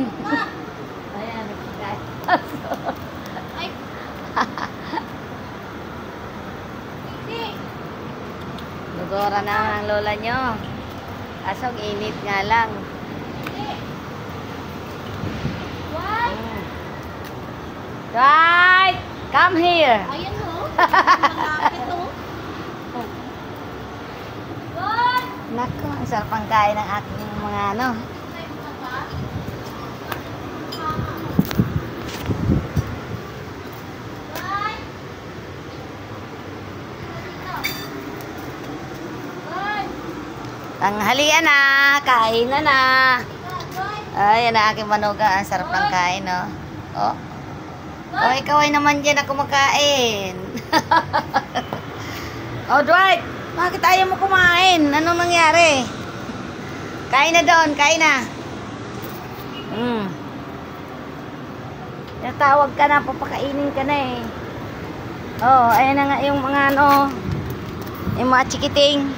Ayan, nagkakain. Ay. Hindi. Lugora na ang lola nyo. Kaso init nga lang. Hindi. What? Right! Come here! Ayan o. Malapit o. What? Naku, ang sarap ang kain ng aking mga ano. Tanghalian na, kain na. Ay, yan ang aking manuga. Ang sarap ng kain, no? Oh. Oh, ikaw ay naman dyan ako kumakain. Oh, Dwight, bakit ayaw mo kumain? Anong nangyari? Kain na doon, kain na. Natawag ka na, papakainin ka na eh. Oh, ayan na nga yung mga ano, yung mga chikiting.